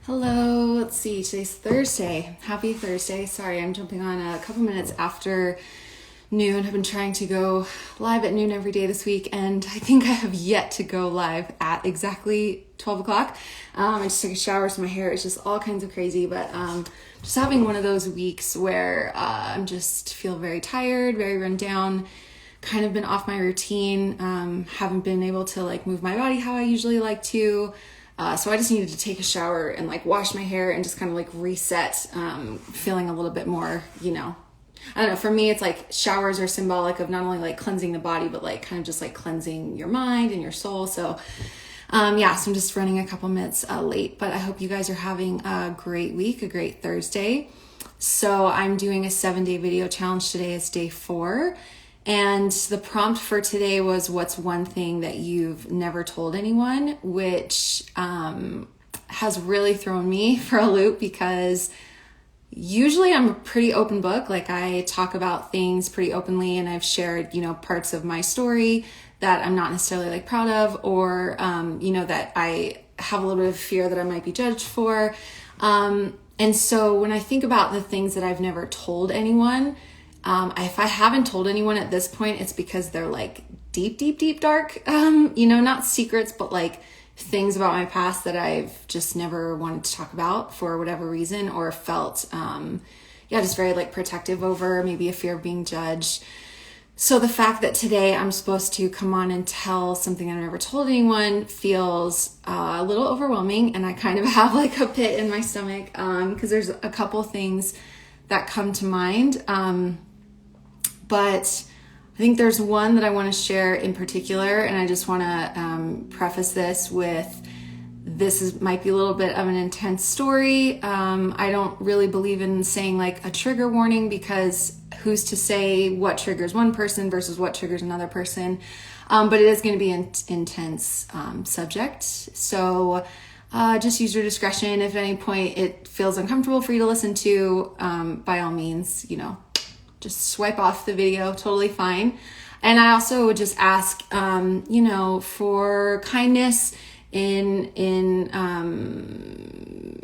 Hello, let's see, today's Thursday. Happy Thursday. Sorry, I'm jumping on a couple minutes after noon. I've been trying to go live at noon every day this week, and I think I have yet to go live at exactly 12 o'clock. I just took a shower, so my hair is just all kinds of crazy, but just having one of those weeks where I'm just feel very tired, very run down, kind of been off my routine, haven't been able to move my body how I usually like to. So I just needed to take a shower and wash my hair and just kind of reset, feeling a little bit more, I don't know, for me, it's showers are symbolic of not only cleansing the body, but kind of just cleansing your mind and your soul. So, so I'm just running a couple minutes late, but I hope you guys are having a great week, a great Thursday. So I'm doing a 7-day video challenge. Today is day 4. And the prompt for today was, what's one thing that you've never told anyone, which has really thrown me for a loop because usually I'm a pretty open book. I talk about things pretty openly, and I've shared, parts of my story that I'm not necessarily proud of, or, that I have a little bit of fear that I might be judged for. And so when I think about the things that I've never told anyone, if I haven't told anyone at this point, it's because they're deep, deep, deep dark, not secrets, but things about my past that I've just never wanted to talk about for whatever reason, or felt, just very protective over, maybe a fear of being judged. So the fact that today I'm supposed to come on and tell something I've never told anyone feels a little overwhelming, and I kind of have a pit in my stomach, because there's a couple things that come to mind. But I think there's one that I want to share in particular, and I just want to preface this with, might be a little bit of an intense story. I don't really believe in saying a trigger warning, because who's to say what triggers one person versus what triggers another person. But it is going to be an intense subject. So just use your discretion. If at any point it feels uncomfortable for you to listen to, by all means, just swipe off the video, totally fine. And I also would just ask, for kindness in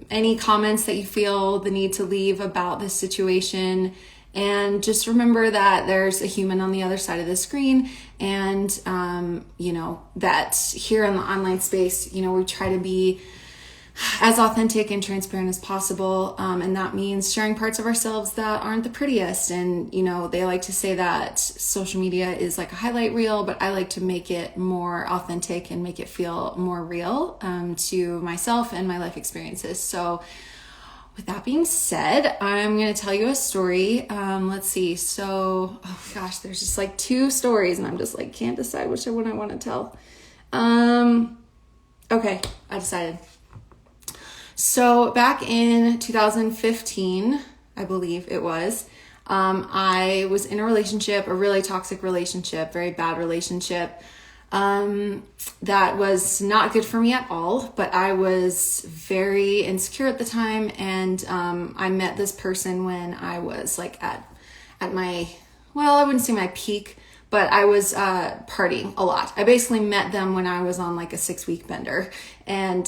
any comments that you feel the need to leave about this situation. And just remember that there's a human on the other side of the screen, and, that here in the online space, we try to be as authentic and transparent as possible. And that means sharing parts of ourselves that aren't the prettiest. And, they like to say that social media is like a highlight reel, but I like to make it more authentic and make it feel more real to myself and my life experiences. So with that being said, I'm going to tell you a story. Let's see. So, there's just 2 stories, and I'm just can't decide which one I want to tell. Okay, I decided. So back in 2015, I believe it was, I was in a relationship, a really toxic relationship, very bad relationship, that was not good for me at all, but I was very insecure at the time. And, I met this person when I was at my, I wouldn't say my peak, but I was partying a lot. I basically met them when I was on a 6-week bender, and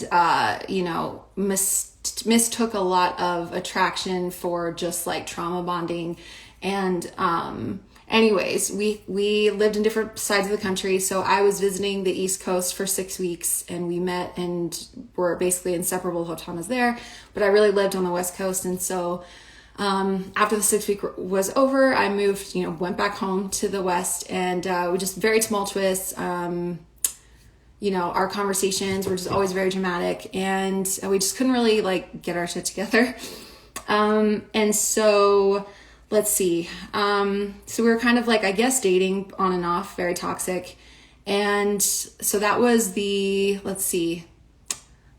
mistook a lot of attraction for just trauma bonding. And anyways, we lived in different sides of the country. So I was visiting the East Coast for 6 weeks, and we met and were basically inseparable the whole time I was there. But I really lived on the West Coast, and so after the 6 week was over, I moved, went back home to the West, and we were just very tumultuous. Our conversations were just always very dramatic, and we just couldn't really get our shit together. And so let's see. So we were kind of dating on and off, very toxic. And so that was the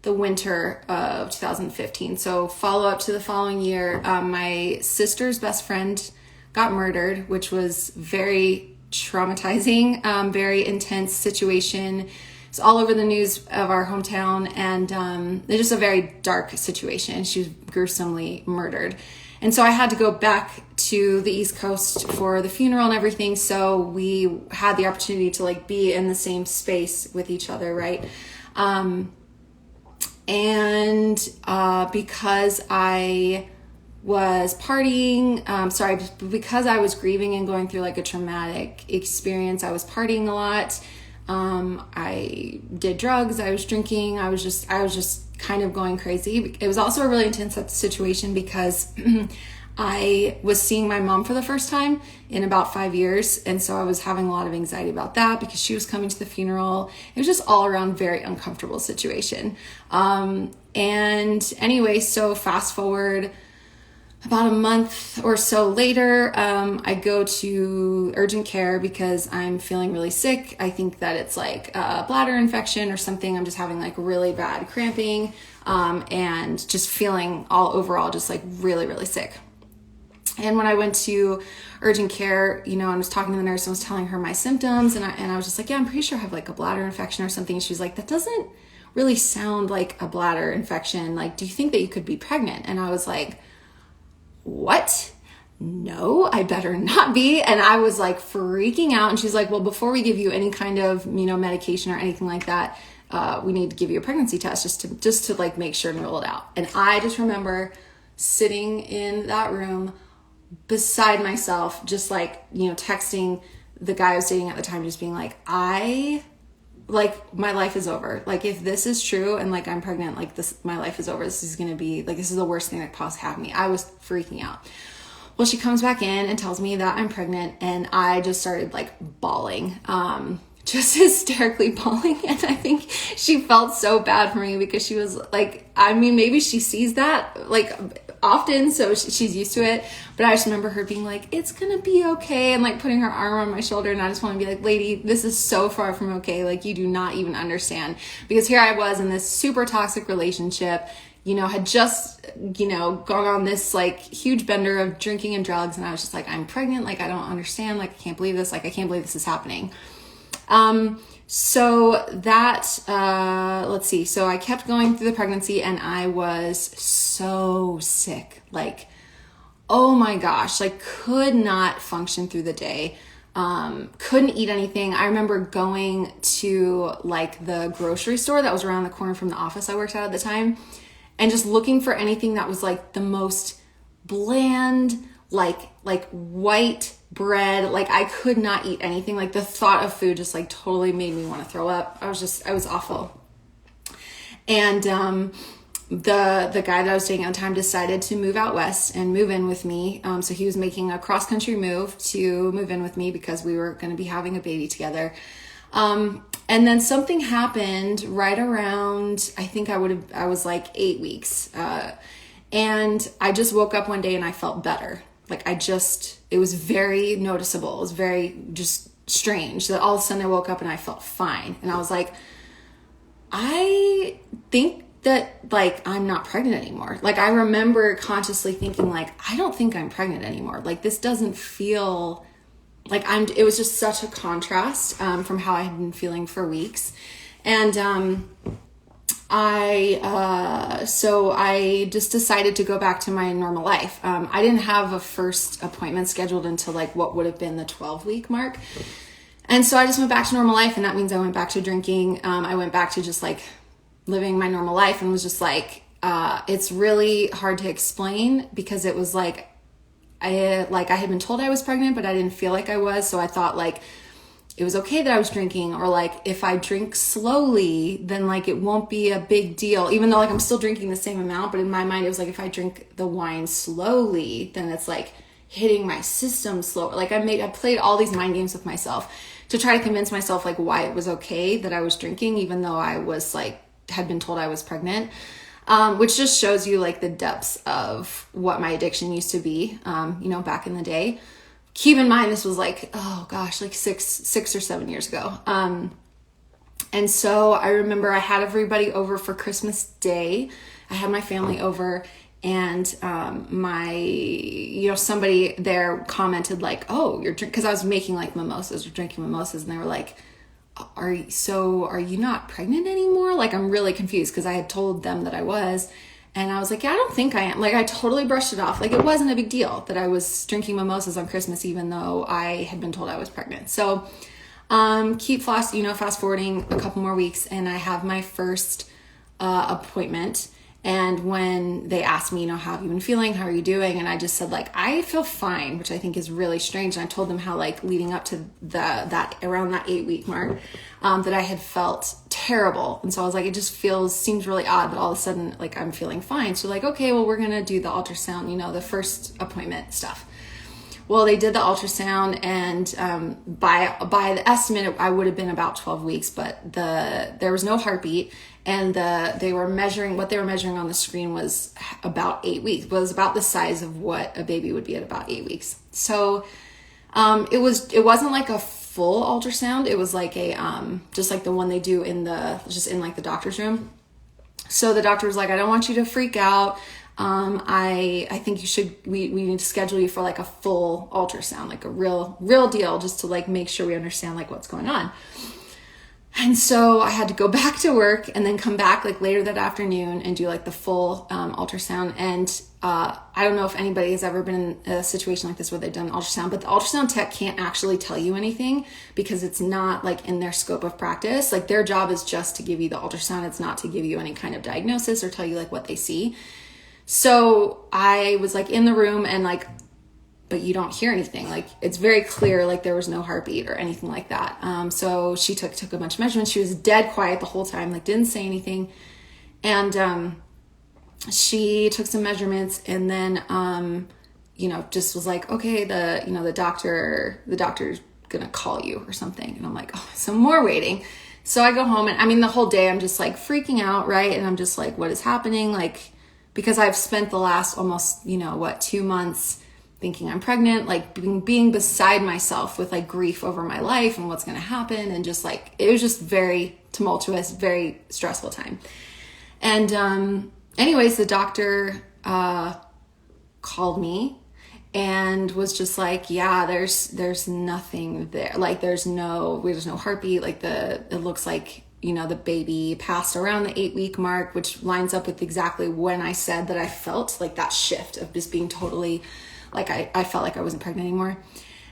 winter of 2015. So follow up to the following year, my sister's best friend got murdered, which was very traumatizing, very intense situation. It's all over the news of our hometown, and it's just a very dark situation. She was gruesomely murdered. And so I had to go back to the East Coast for the funeral and everything. So we had the opportunity to be in the same space with each other, right? And because I was partying, because I was grieving and going through like a traumatic experience, I was partying a lot. I did drugs, I was drinking, I was just kind of going crazy. It was also a really intense situation because I was seeing my mom for the first time in about 5 years. And so I was having a lot of anxiety about that because she was coming to the funeral. It was just all around very uncomfortable situation. And anyway, so fast forward about a month or so later, I go to urgent care because I'm feeling really sick. I think that it's like a bladder infection or something. I'm just having like really bad cramping, and just feeling overall just like really, really sick. And when I went to urgent care, I was talking to the nurse and was telling her my symptoms, and I was just like, yeah, I'm pretty sure I have like a bladder infection or something. And she was like, that doesn't really sound like a bladder infection. Like, do you think that you could be pregnant? And I was like, what? No, I better not be. And I was like freaking out. And she's like, well, before we give you any kind of, medication or anything like that, we need to give you a pregnancy test just to like make sure and rule it out. And I just remember sitting in that room beside myself, just like, texting the guy I was dating at the time, just being like, my life is over. Like, if this is true and like I'm pregnant, like my life is over. This is going to be like, this is the worst thing that could possibly happen to me. I was freaking out. Well, she comes back in and tells me that I'm pregnant, and I just started like bawling, just hysterically bawling. And I think she felt so bad for me because she was like, maybe she sees that like often, so she's used to it. But I just remember her being like, it's gonna be okay, and like putting her arm on my shoulder. And I just want to be like, lady, this is so far from okay. Like, you do not even understand. Because here I was in this super toxic relationship, had just, gone on this like huge bender of drinking and drugs. And I was just like, I'm pregnant. Like, I don't understand. Like, I can't believe this. Like, I can't believe this is happening. So that, let's see. So I kept going through the pregnancy, and I was so sick. Like, oh my gosh, like could not function through the day. Couldn't eat anything. I remember going to like the grocery store that was around the corner from the office I worked at the time, and just looking for anything that was like the most bland, like white bread. Like, I could not eat anything. Like, the thought of food just like totally made me want to throw up. I was awful. And the guy that I was dating at the time decided to move out west and move in with me. So he was making a cross country move to move in with me because we were going to be having a baby together. And then something happened right around, I think I was like 8 weeks. And I just woke up one day and I felt better. Like, it was very noticeable. It was very just strange that all of a sudden I woke up and I felt fine. And I was like, I think that like I'm not pregnant anymore. Like, I remember consciously thinking like, I don't think I'm pregnant anymore. Like, this doesn't feel like it was just such a contrast from how I had been feeling for weeks. And so I just decided to go back to my normal life. I didn't have a first appointment scheduled until like what would have been the 12-week mark. And so I just went back to normal life, and that means I went back to drinking. I went back to just like living my normal life, and was just like, it's really hard to explain because it was like, I had been told I was pregnant, but I didn't feel like I was. So I thought like it was okay that I was drinking, or like if I drink slowly, then like it won't be a big deal, even though like I'm still drinking the same amount. But in my mind, it was like, if I drink the wine slowly, then it's like hitting my system slow. Like, I played all these mind games with myself to try to convince myself like why it was okay that I was drinking, even though I was like, had been told I was pregnant. Which just shows you like the depths of what my addiction used to be, back in the day. Keep in mind, this was like, oh gosh, like six or 7 years ago. And so I remember I had everybody over for Christmas Day. I had my family over, and somebody there commented like, oh, you're drinking, because I was making like mimosas or drinking mimosas, and they were like, are you not pregnant anymore? Like, I'm really confused because I had told them that I was. And I was like, yeah, I don't think I am. Like, I totally brushed it off. Like, it wasn't a big deal that I was drinking mimosas on Christmas, even though I had been told I was pregnant. So, fast forwarding a couple more weeks, and I have my first appointment. And when they asked me, how have you been feeling? How are you doing? And I just said, like, I feel fine, which I think is really strange. And I told them how, like, leading up to that around that 8-week mark, that I had felt terrible. And so I was like, it just seems really odd that all of a sudden, like, I'm feeling fine. So like, okay, well, we're going to do the ultrasound, the first appointment stuff. Well, they did the ultrasound, and by the estimate, I would have been about 12 weeks, but there was no heartbeat, and what they were measuring on the screen was about 8 weeks. It was about the size of what a baby would be at about 8 weeks. So it wasn't like a full ultrasound. It was like a just like the one they do in like the doctor's room. So the doctor was like, I don't want you to freak out. I think we need to schedule you for like a full ultrasound, like a real deal, just to like make sure we understand like what's going on. And so I had to go back to work and then come back like later that afternoon and do like the full ultrasound. And I don't know if anybody has ever been in a situation like this where they've done an ultrasound, but the ultrasound tech can't actually tell you anything because it's not like in their scope of practice. Like their job is just to give you the ultrasound. It's not to give you any kind of diagnosis or tell you like what they see. So I was like in the room and like, but you don't hear anything. Like it's very clear, like there was no heartbeat or anything like that. So she took a bunch of measurements. She was dead quiet the whole time, like didn't say anything. And she took some measurements and then, just was like, okay, the doctor's gonna call you or something. And I'm like, oh, some more waiting. So I go home and I mean, the whole day I'm just like freaking out, right? And I'm just like, what is happening? Like, because I've spent the last almost, 2 months thinking I'm pregnant, like being beside myself with like grief over my life and what's going to happen. And just like, it was just very tumultuous, very stressful time. And anyways, the doctor called me and was just like, yeah, there's nothing there. Like there's no heartbeat. Like it looks like, the baby passed around the 8-week mark, which lines up with exactly when I said that I felt like that shift of just being totally like, I felt like I wasn't pregnant anymore.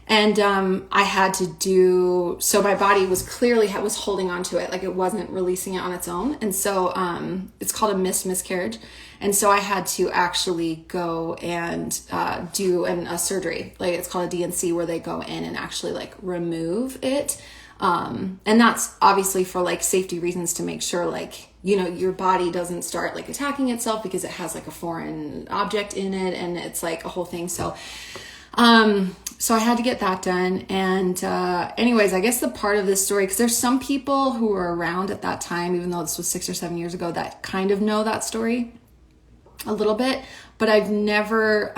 And I had to so my body was clearly was holding on to it. Like it wasn't releasing it on its own. And so it's called a miscarriage. And so I had to actually go and do a surgery. Like it's called a D&C, where they go in and actually like remove it. And that's obviously for like safety reasons, to make sure like, your body doesn't start like attacking itself because it has like a foreign object in it, and it's like a whole thing. So I had to get that done. And, anyways, I guess the part of this story, cause there's some people who were around at that time, even though this was 6 or 7 years ago, that kind of know that story a little bit, but I've never,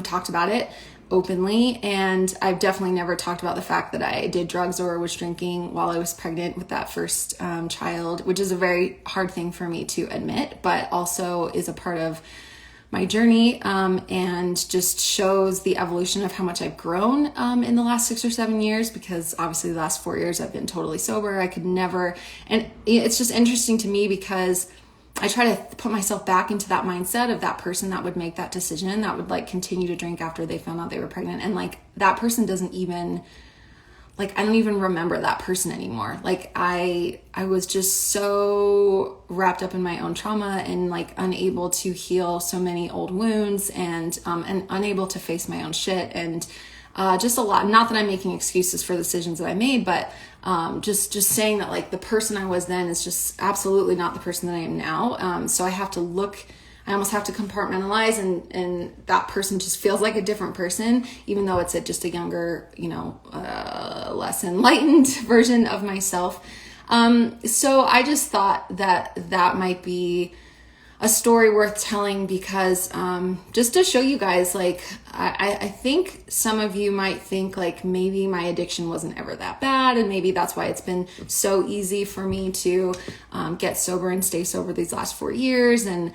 talked about it openly. And I've definitely never talked about the fact that I did drugs or was drinking while I was pregnant with that first child, which is a very hard thing for me to admit, but also is a part of my journey, and just shows the evolution of how much I've grown in the last 6 or 7 years, because obviously the last 4 years I've been totally sober. I could never, and it's just interesting to me because I try to put myself back into that mindset of that person that would make that decision, that would like continue to drink after they found out they were pregnant. And like that person doesn't even, like, I don't even remember that person anymore. Like I was just so wrapped up in my own trauma and like unable to heal so many old wounds, and unable to face my own shit, and just a lot. Not that I'm making excuses for the decisions that I made, but just saying that like the person I was then is just absolutely not the person that I am now. So I almost have to compartmentalize, and that person just feels like a different person, even though it's just a younger, less enlightened version of myself. So I just thought that might be a story worth telling, because just to show you guys, like I think some of you might think like maybe my addiction wasn't ever that bad, and maybe that's why it's been so easy for me to get sober and stay sober these last 4 years. And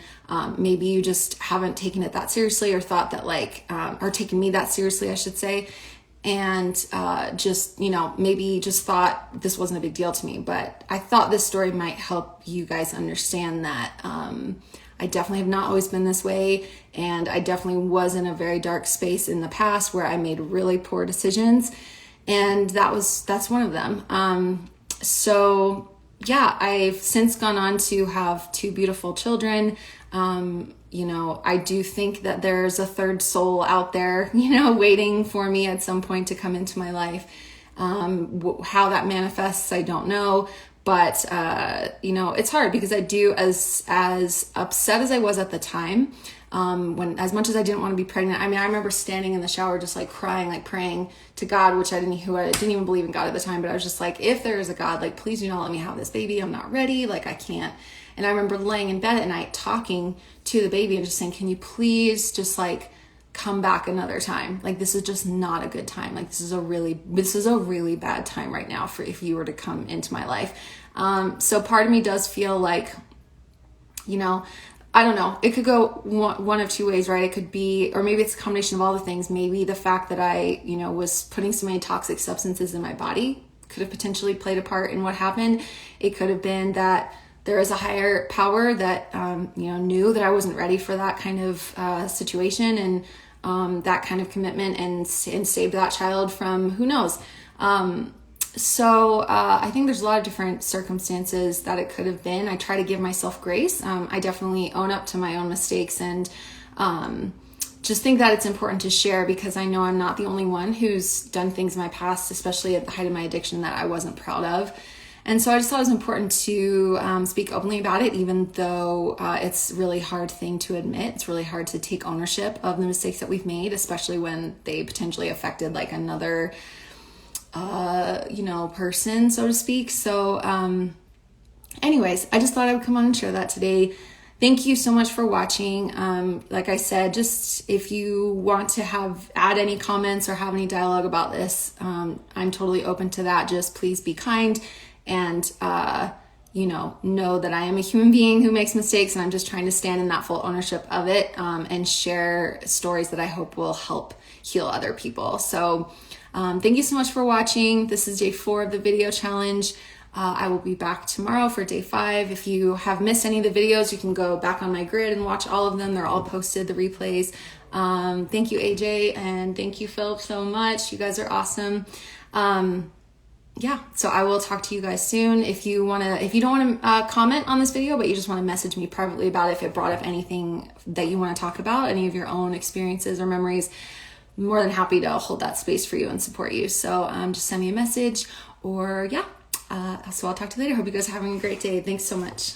maybe you just haven't taken it that seriously, or thought that like, or taken me that seriously, I should say. And just, maybe just thought this wasn't a big deal to me. But I thought this story might help you guys understand that I definitely have not always been this way. And I definitely was in a very dark space in the past where I made really poor decisions. And that's one of them. So yeah, I've since gone on to have 2 beautiful children. I do think that there's a third soul out there, waiting for me at some point to come into my life. How that manifests, I don't know. But, it's hard because I do, as upset as I was at the time, when, as much as I didn't want to be pregnant, I remember standing in the shower, just like crying, like praying to God, which I didn't even believe in God at the time, but I was just like, if there is a God, like, please do not let me have this baby. I'm not ready. Like, I can't. And I remember laying in bed at night talking to the baby and just saying, can you please just like come back another time? Like, this is just not a good time. Like, this is a really bad time right now for if you were to come into my life. So part of me does feel like, I don't know. It could go one of 2 ways, right? It could be, or maybe it's a combination of all the things. Maybe the fact that I, was putting so many toxic substances in my body could have potentially played a part in what happened. It could have been that there is a higher power that, knew that I wasn't ready for that kind of situation and that kind of commitment and saved that child from who knows. So I think there's a lot of different circumstances that it could have been. I try to give myself grace. I definitely own up to my own mistakes and just think that it's important to share because I know I'm not the only one who's done things in my past, especially at the height of my addiction, that I wasn't proud of. And so I just thought it was important to speak openly about it, even though it's a really hard thing to admit. It's really hard to take ownership of the mistakes that we've made, especially when they potentially affected like another person, so to speak. So anyways, I just thought I would come on and share that today. Thank you so much for watching. Like I said, just if you want to add any comments or have any dialogue about this, I'm totally open to that. Just please be kind and, know that I am a human being who makes mistakes, and I'm just trying to stand in that full ownership of it, and share stories that I hope will help heal other people. So, thank you so much for watching. This is day 4 of the video challenge. I will be back tomorrow for day 5. If you have missed any of the videos, you can go back on my grid and watch all of them. They're all posted, the replays. Thank you, AJ, and thank you, Philip, so much. You guys are awesome. So I will talk to you guys soon. If you don't want to comment on this video, but you just want to message me privately about it, if it brought up anything that you want to talk about, any of your own experiences or memories, I'm more than happy to hold that space for you and support you. So just send me a message or so I'll talk to you later. Hope you guys are having a great day. Thanks so much.